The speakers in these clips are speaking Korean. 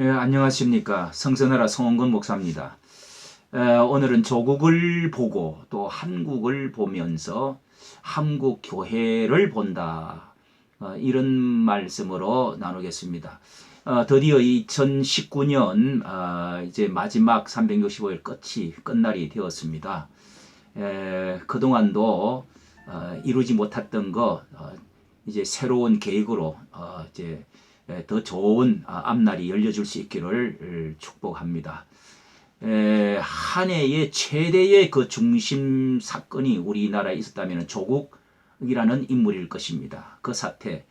안녕하십니까. 성서나라 성원근 목사입니다. 오늘은 조국을 보고 또 한국을 보면서 한국 교회를 본다. 이런 말씀으로 나누겠습니다. 드디어 2019년 이제 마지막 365일 끝날이 되었습니다. 그동안도 이루지 못했던 거 이제 새로운 계획으로 이제 더 좋은 앞날이 열려줄 수 있기를 축복합니다. 한 해의 최대의 그 중심 사건이 우리나라에 있었다면 조국이라는 인물일 것입니다. 그 사태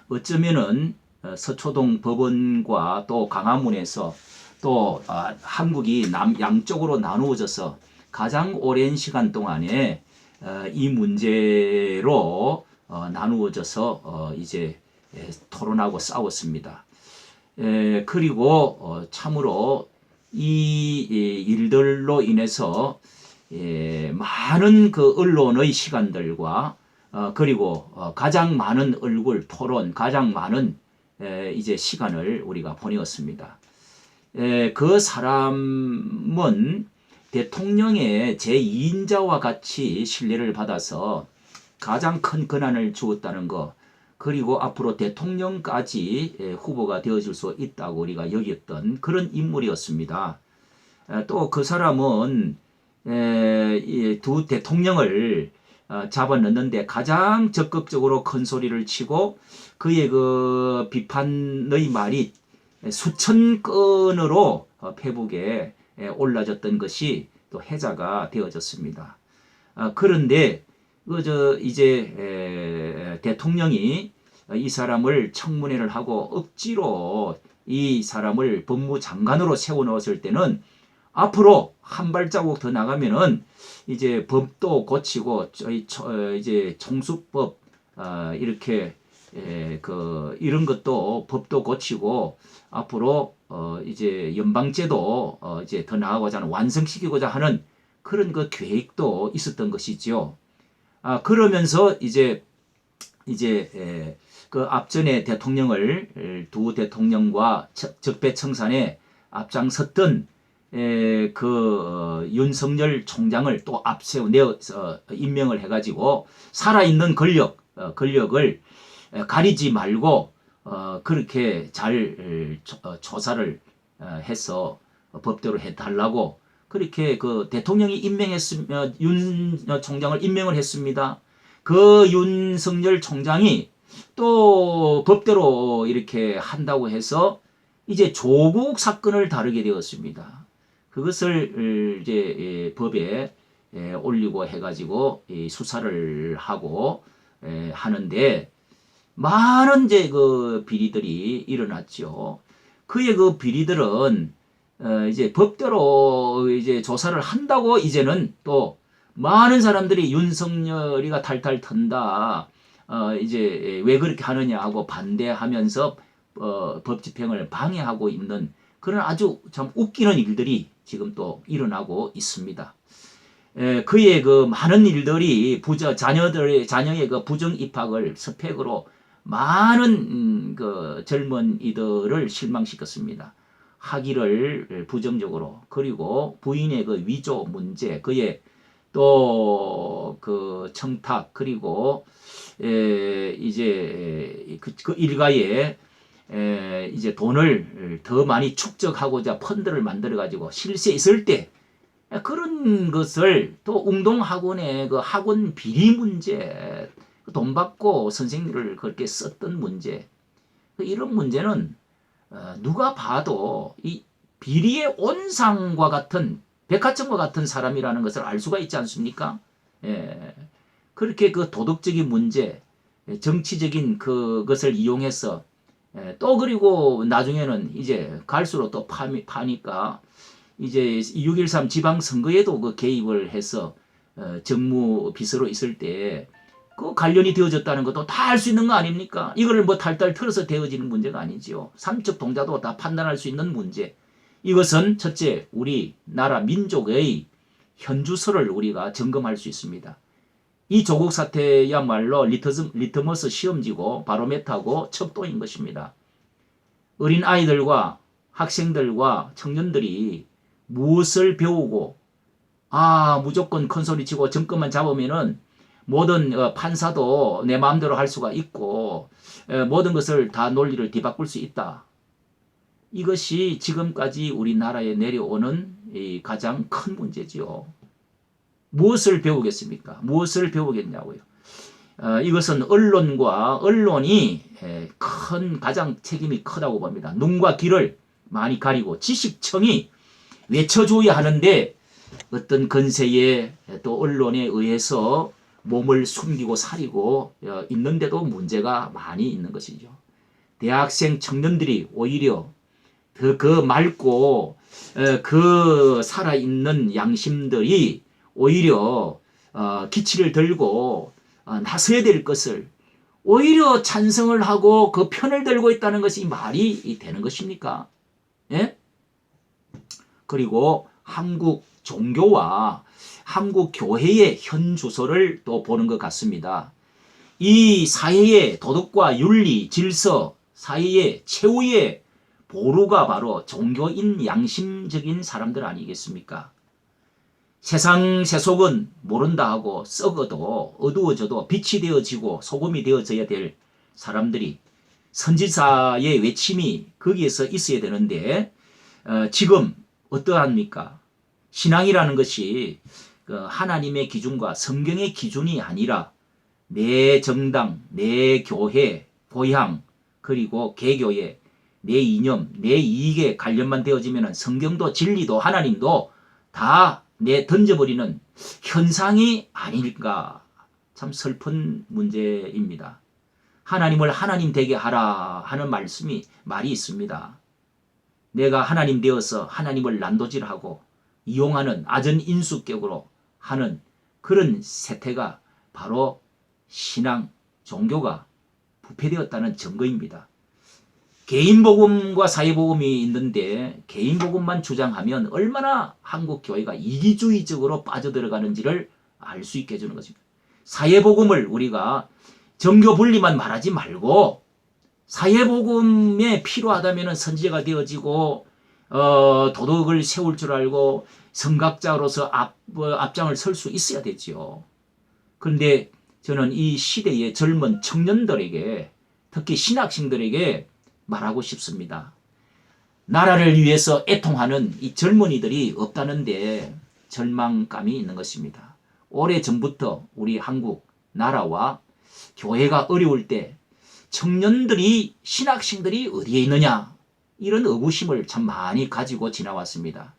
어쩌면은 서초동 법원과 또 광화문에서 또 한국이 양쪽으로 나누어져서 가장 오랜 시간 동안에 이 문제로 나누어져서 이제 토론하고 싸웠습니다. 그리고 참으로 이 일들로 인해서 많은 그 언론의 시간들과 그리고 가장 많은 얼굴 토론, 가장 많은 이제 시간을 우리가 보내었습니다. 그 사람은 대통령의 제2인자와 같이 신뢰를 받아서 가장 큰 권한을 주었다는 것, 그리고 앞으로 대통령까지 후보가 되어줄 수 있다고 우리가 여겼던 그런 인물이었습니다. 또 그 사람은 두 대통령을 잡아넣는데 가장 적극적으로 큰 소리를 치고 그의 그 비판의 말이 수천 건으로 페북에 올라졌던 것이 또 해자가 되어졌습니다. 그런데 이제 대통령이 이 사람을 청문회를 하고 억지로 이 사람을 법무장관으로 세워놓았을 때는 앞으로 한 발자국 더 나가면은 이제 법도 고치고 이제 총수법 이렇게 이런 것도 법도 고치고 앞으로 이제 연방제도 이제 더 나아가고자 하는 완성시키고자 하는 그런 그 계획도 있었던 것이죠. 그러면서 이제 그 앞전에 두 대통령과 적폐청산에 앞장섰던 그 윤석열 총장을 또 앞세워 임명을 해가지고 살아있는 권력을 가리지 말고 그렇게 잘 조사를 해서 법대로 해달라고 그렇게 그 대통령이 임명했으면 윤 총장을 임명을 했습니다. 그 윤석열 총장이 또 법대로 이렇게 한다고 해서 이제 조국 사건을 다루게 되었습니다. 그것을 이제 법에 올리고 해가지고 수사를 하고 하는데 많은 이제 그 비리들이 일어났죠. 그의 그 비리들은 이제 법대로 이제 조사를 한다고 이제는 또 많은 사람들이 윤석열이가 탈탈 턴다. 이제 왜 그렇게 하느냐 하고 반대하면서 법 집행을 방해하고 있는 그런 아주 참 웃기는 일들이 지금 또 일어나고 있습니다. 그의 그 많은 일들이 자녀의 그 부정 입학을 스펙으로 많은 그 젊은이들을 실망시켰습니다. 학위를 부정적으로 그리고 부인의 그 위조 문제 그의 또 그 청탁 그리고 이제 그 일가에 이제 돈을 더 많이 축적하고자 펀드를 만들어 가지고 실세 있을 때 그런 것을 또 운동학원의 그 학원 비리 문제 돈 받고 선생님을 그렇게 썼던 문제 이런 문제는 누가 봐도 이 비리의 온상과 같은 백화점과 같은 사람이라는 것을 알 수가 있지 않습니까? 그렇게 그 도덕적인 문제, 정치적인 그것을 이용해서 또 그리고 나중에는 이제 갈수록 또 파니까 이제 6.13 지방선거에도 그 개입을 해서 정무 비서로 있을 때 그 관련이 되어졌다는 것도 다 알 수 있는 거 아닙니까? 이거를 뭐 탈탈 털어서 되어지는 문제가 아니지요. 삼척 동자도 다 판단할 수 있는 문제. 이것은 첫째 우리 나라 민족의 현주소를 우리가 점검할 수 있습니다. 이 조국 사태야말로 리트머스 시험지고 바로메타고 척도인 것입니다. 어린 아이들과 학생들과 청년들이 무엇을 배우고 무조건 큰 소리 치고 정권만 잡으면은 모든 판사도 내 마음대로 할 수가 있고 모든 것을 다 논리를 뒤바꿀 수 있다. 이것이 지금까지 우리나라에 내려오는 가장 큰 문제지요. 무엇을 배우겠습니까? 무엇을 배우겠냐고요. 이것은 언론이 큰 가장 책임이 크다고 봅니다. 눈과 귀를 많이 가리고 지식청이 외쳐줘야 하는데 어떤 건세에 또 언론에 의해서 몸을 숨기고 사리고 있는데도 문제가 많이 있는 것이죠. 대학생 청년들이 오히려 더 그 맑고 그 살아있는 양심들이 오히려 기치를 들고 나서야 될 것을 오히려 찬성을 하고 그 편을 들고 있다는 것이 말이 되는 것입니까? 예? 그리고 한국 종교와 한국 교회의 현 주소를 또 보는 것 같습니다. 이 사회의 도덕과 윤리, 질서, 사회의 최후의 보루가 바로 종교인 양심적인 사람들 아니겠습니까? 세상 세속은 모른다 하고 썩어도 어두워져도 빛이 되어지고 소금이 되어져야 될 사람들이 선지자의 외침이 거기에서 있어야 되는데 지금 어떠합니까? 신앙이라는 것이 하나님의 기준과 성경의 기준이 아니라 내 정당, 내 교회, 고향, 그리고 개교에 내 이념, 내 이익에 관련만 되어지면 성경도 진리도 하나님도 다 내 던져버리는 현상이 아닐까. 참 슬픈 문제입니다. 하나님을 하나님 되게 하라 하는 말이 있습니다. 내가 하나님 되어서 하나님을 난도질하고 이용하는 아전인수격으로 하는 그런 세태가 바로 신앙, 종교가 부패되었다는 증거입니다. 개인복음과 사회복음이 있는데 개인복음만 주장하면 얼마나 한국 교회가 이기주의적으로 빠져들어가는지를 알 수 있게 해주는 것입니다. 사회복음을 우리가 정교분리만 말하지 말고 사회복음에 필요하다면 선지자가 되어지고 도덕을 세울 줄 알고 선각자로서 앞장을 설 수 있어야 되지요. 그런데 저는 이 시대의 젊은 청년들에게 특히 신학생들에게 말하고 싶습니다. 나라를 위해서 애통하는 이 젊은이들이 없다는데 절망감이 있는 것입니다. 오래전부터 우리 한국 나라와 교회가 어려울 때 청년들이 신학생들이 어디에 있느냐 이런 의구심을 참 많이 가지고 지나왔습니다.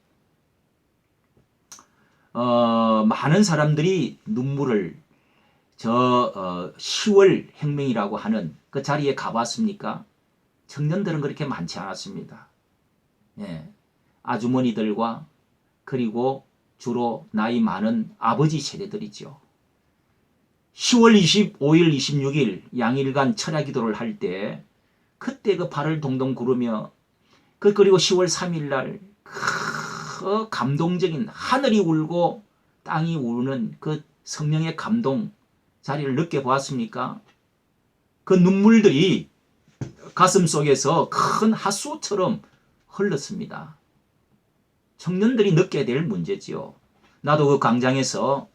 많은 사람들이 눈물을 10월 혁명이라고 하는 그 자리에 가봤습니까? 청년들은 그렇게 많지 않았습니다. 예, 아주머니들과 그리고 주로 나이 많은 아버지 세대들이죠. 10월 25일, 26일 양일간 철야 기도를 할 때 그때 그 발을 동동 구르며 그리고 10월 3일 날 그 감동적인 하늘이 울고 땅이 우는 그 성령의 감동 자리를 느껴보았습니까? 그 눈물들이 가슴 속에서 큰 하수처럼 흘렀습니다. 청년들이 느껴야 될 문제지요. 나도 그 광장에서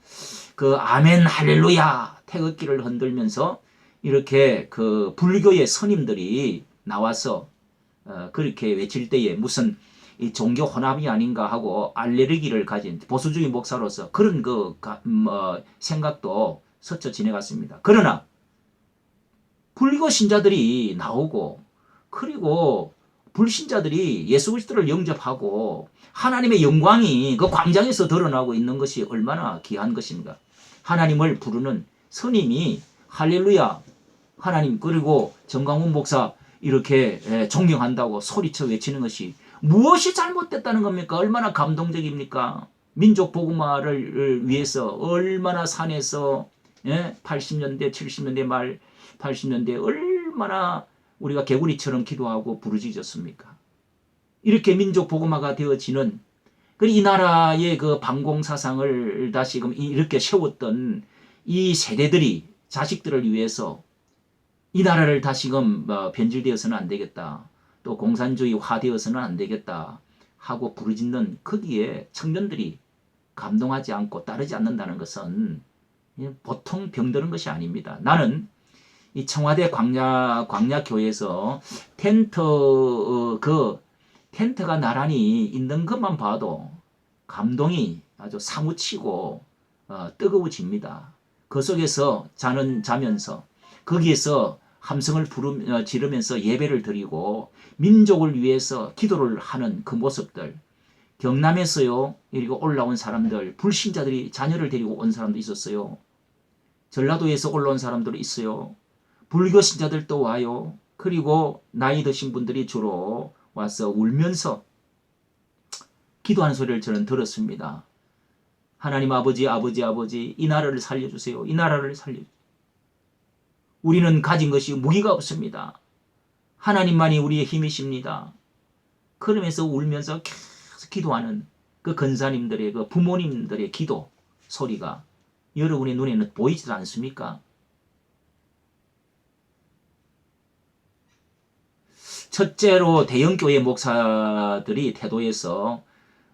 그 아멘 할렐루야 태극기를 흔들면서 이렇게 그 불교의 스님들이 나와서 그렇게 외칠 때에 무슨 이 종교 혼합이 아닌가 하고 알레르기를 가진 보수주의 목사로서 그런 생각도 스쳐 지내갔습니다. 그러나 불교 신자들이 나오고 그리고 불신자들이 예수 그리스도를 영접하고 하나님의 영광이 그 광장에서 드러나고 있는 것이 얼마나 귀한 것인가. 하나님을 부르는 스님이 할렐루야 하나님 그리고 정광훈 목사 이렇게 존경한다고 소리쳐 외치는 것이 무엇이 잘못됐다는 겁니까? 얼마나 감동적입니까? 민족 복음화를 위해서 얼마나 산에서 80년대 70년대 말 80년대 얼마나 우리가 개구리처럼 기도하고 부르짖었습니까? 이렇게 민족 복음화가 되어지는 이 나라의 그 반공 사상을 다시금 이렇게 세웠던 이 세대들이 자식들을 위해서 이 나라를 다시금 변질되어서는 안 되겠다. 또 공산주의화되어서는 안 되겠다 하고 부르짖는 거기에 청년들이 감동하지 않고 따르지 않는다는 것은 보통 병드는 것이 아닙니다. 나는 이 청와대 광야교회에서 텐트가 나란히 있는 것만 봐도 감동이 아주 사무치고 뜨거워집니다. 그 속에서 자면서 거기에서 함성을 지르면서 예배를 드리고 민족을 위해서 기도를 하는 그 모습들, 경남에서요 그리고 올라온 사람들, 불신자들이 자녀를 데리고 온 사람도 있었어요. 전라도에서 올라온 사람들이 있어요. 불교 신자들도 와요. 그리고 나이 드신 분들이 주로 와서 울면서 기도하는 소리를 저는 들었습니다. 하나님 아버지, 아버지, 아버지, 이 나라를 살려주세요. 이 나라를 살려주세요. 우리는 가진 것이 무기가 없습니다. 하나님만이 우리의 힘이십니다. 그러면서 울면서 계속 기도하는 그 권사님들의, 그 부모님들의 기도 소리가 여러분의 눈에는 보이지도 않습니까? 첫째로 대형교회 목사들이 태도에서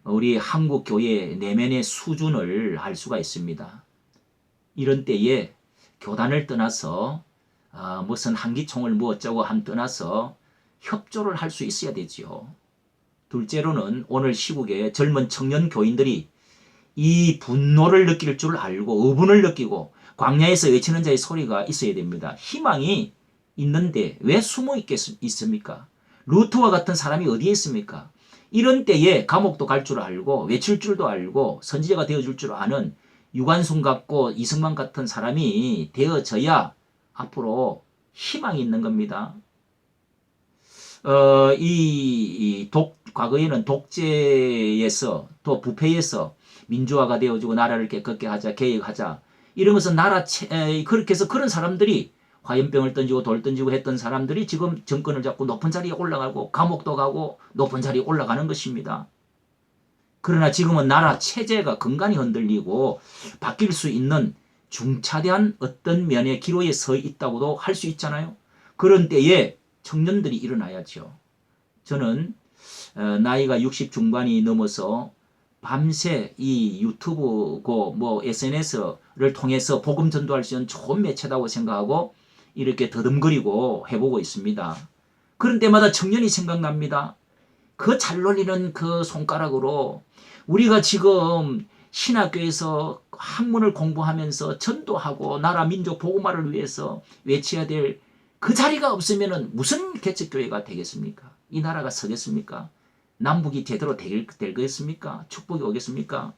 우리 한국교회 내면의 수준을 알 수가 있습니다. 이런 때에 교단을 떠나서 무슨 한기총을 뭐 어쩌고 떠나서 협조를 할 수 있어야 되지요. 둘째로는 오늘 시국의 젊은 청년 교인들이 이 분노를 느낄 줄 알고 의분을 느끼고 광야에서 외치는 자의 소리가 있어야 됩니다. 희망이 있는데 왜 숨어 있습니까? 루트와 같은 사람이 어디에 있습니까? 이런 때에 감옥도 갈 줄 알고 외칠 줄도 알고 선지자가 되어줄 줄 아는 유관순 같고 이승만 같은 사람이 되어져야 앞으로 희망이 있는 겁니다. 과거에는 독재에서 또 부패에서 민주화가 되어지고 나라를 깨끗게 하자, 개혁하자 이런 것은 그렇게 해서 그런 사람들이 화염병을 던지고 돌 던지고 했던 사람들이 지금 정권을 잡고 높은 자리에 올라가고 감옥도 가고 높은 자리에 올라가는 것입니다. 그러나 지금은 나라 체제가 근간이 흔들리고 바뀔 수 있는 중차대한 어떤 면의 기로에 서 있다고도 할 수 있잖아요. 그런 때에 청년들이 일어나야죠. 저는 나이가 60 중반이 넘어서 밤새 이 유튜브고 뭐 SNS를 통해서 복음 전도할 수 있는 좋은 매체다고 생각하고 이렇게 더듬거리고 해보고 있습니다. 그런 때마다 청년이 생각납니다. 그 잘 놀리는 그 손가락으로 우리가 지금 신학교에서 학문을 공부하면서 전도하고 나라 민족 복음화를 위해서 외쳐야 될 그 자리가 없으면 무슨 개척교회가 되겠습니까? 이 나라가 서겠습니까? 남북이 제대로 되겠습니까? 축복이 오겠습니까?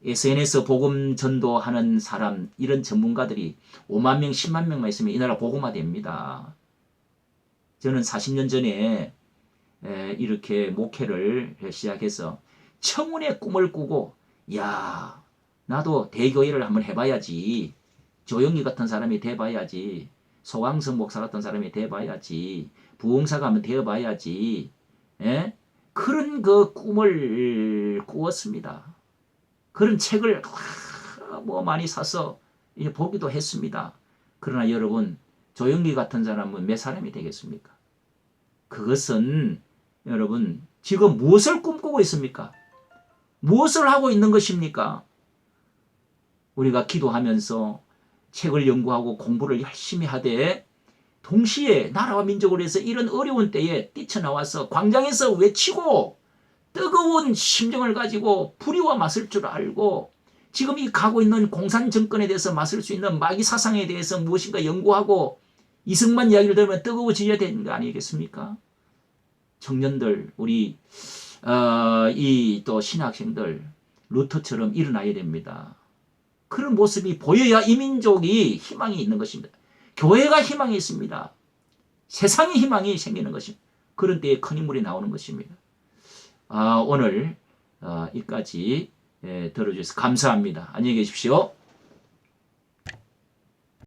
SNS 복음 전도하는 사람, 이런 전문가들이 5만 명, 10만 명만 있으면 이 나라 복음화 됩니다. 저는 40년 전에 이렇게 목회를 시작해서 청운의 꿈을 꾸고 야 나도 대교회를 한번 해봐야지, 조영기 같은 사람이 돼봐야지, 소강성 목사 같은 사람이 돼봐야지, 부흥사가 한번 되어봐야지, 그런 그 꿈을 꾸었습니다. 그런 책을 많이 사서 보기도 했습니다. 그러나 여러분, 조영기 같은 사람은 몇 사람이 되겠습니까? 그것은 여러분 지금 무엇을 꿈꾸고 있습니까? 무엇을 하고 있는 것입니까? 우리가 기도하면서 책을 연구하고 공부를 열심히 하되 동시에 나라와 민족을 위해서 이런 어려운 때에 뛰쳐나와서 광장에서 외치고 뜨거운 심정을 가지고 불의와 맞설 줄 알고 지금 이 가고 있는 공산 정권에 대해서 맞설 수 있는 마귀 사상에 대해서 무엇인가 연구하고 이승만 이야기를 들으면 뜨거워져야 되는 거 아니겠습니까? 청년들, 우리 이 또 신학생들 루터처럼 일어나야 됩니다. 그런 모습이 보여야 이 민족이 희망이 있는 것입니다. 교회가 희망이 있습니다. 세상의 희망이 생기는 것입니다. 그런 때에 큰 인물이 나오는 것입니다. 오늘 여기까지 들어주셔서 감사합니다. 안녕히 계십시오.